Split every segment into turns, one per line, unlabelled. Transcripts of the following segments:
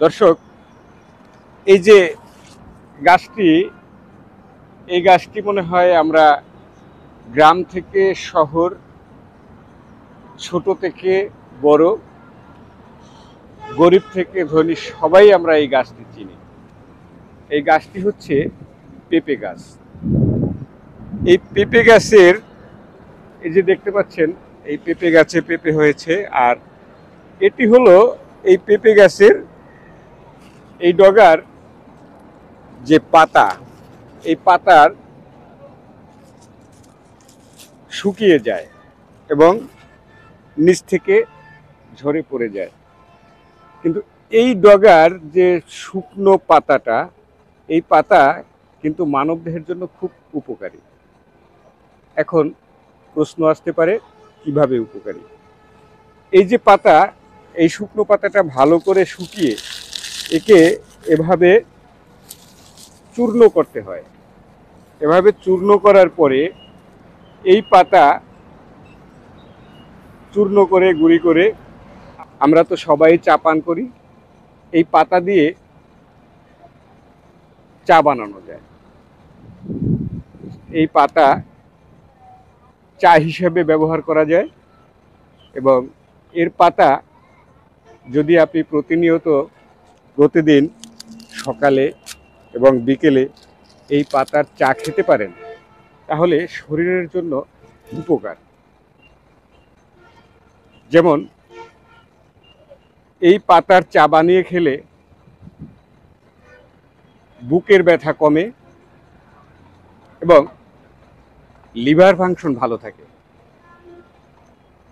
দর্শক, এই যে গাছটি, এই গাছটি মনে হয় আমরা গ্রাম থেকে শহর, ছোট থেকে বড়, গরিব থেকে ধনী সবাই আমরা এই গাছটি চিনি। এই গাছটি হচ্ছে পেঁপে গাছ। এই পেঁপে গাছের, এই যে দেখতে পাচ্ছেন, এই পেঁপে গাছে পেঁপে হয়েছে। আর এটি হলো এই পেঁপে গাছের এই ডগার যে পাতা, এই পাতার শুকিয়ে যায় এবং নিচ থেকে ঝরে পড়ে যায়। কিন্তু এই ডগার যে শুকনো পাতাটা, এই পাতা কিন্তু মানবদেহের জন্য খুব উপকারী। এখন প্রশ্ন আসতে পারে, কিভাবে উপকারী? এই যে পাতা, এই শুকনো পাতাটা ভালো করে শুকিয়ে একে এভাবে চূর্ণ করতে হয়। এভাবে চূর্ণ করার পরে এই পাতা চূর্ণ করে গুঁড়ি করে, আমরা তো সবাই চা পান করি, এই পাতা দিয়ে চা বানানো যায়। এই পাতা চা হিসেবে ব্যবহার করা যায় এবং এর পাতা যদি আপনি প্রতিদিন সকালে এবং বিকেলে এই পাতার চা খেতে পারেন, তাহলে শরীরের জন্য উপকার। যেমন এই পাতার চা বানিয়ে খেলে বুকের ব্যথা কমে এবং লিভার ফাংশন ভালো থাকে।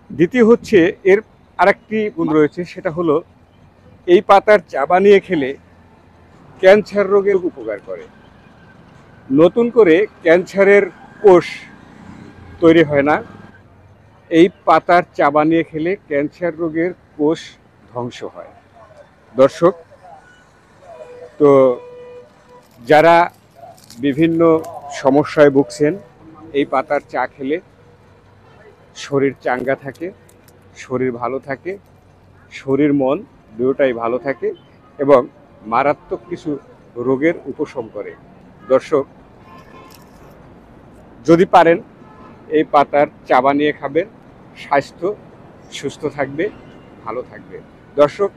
দ্বিতীয় হচ্ছে, এর আরেকটি গুণ রয়েছে, সেটা হলো এই পাতার চা বানিয়ে খেলে ক্যান্সার রোগের উপকার করে। নতুন করে ক্যান্সারের কোষ তৈরি হয় না। এই পাতার চা বানিয়ে খেলে ক্যান্সার রোগের কোষ ধ্বংস হয়। দর্শক, তো যারা বিভিন্ন সমস্যায় ভুগছেন, এই পাতার চা খেলে শরীর চাঙ্গা থাকে, শরীর ভালো থাকে, শরীর মন দুটোটাই ভালো থাকে এবং মারাত্মক কিছু রোগের উপশম করে। দর্শক, যদি পারেন এই পাতার চা বানিয়ে খাবেন, স্বাস্থ্য সুস্থ থাকবে, ভালো থাকবে। দর্শক,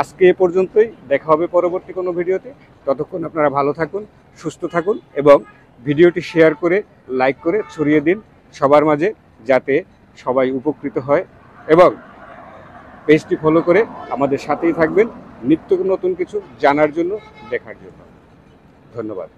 আজকে এ পর্যন্তই। দেখা হবে পরবর্তী কোনো ভিডিওতে। ততক্ষণ আপনারা ভালো থাকুন, সুস্থ থাকুন এবং ভিডিওটি শেয়ার করে, লাইক করে ছড়িয়ে দিন সবার মাঝে, যাতে সবাই উপকৃত হয়। এবং পেজটি ফলো করে আমাদের সাথেই থাকবেন নিত্য নতুন কিছু জানার জন্য, দেখার জন্য। ধন্যবাদ।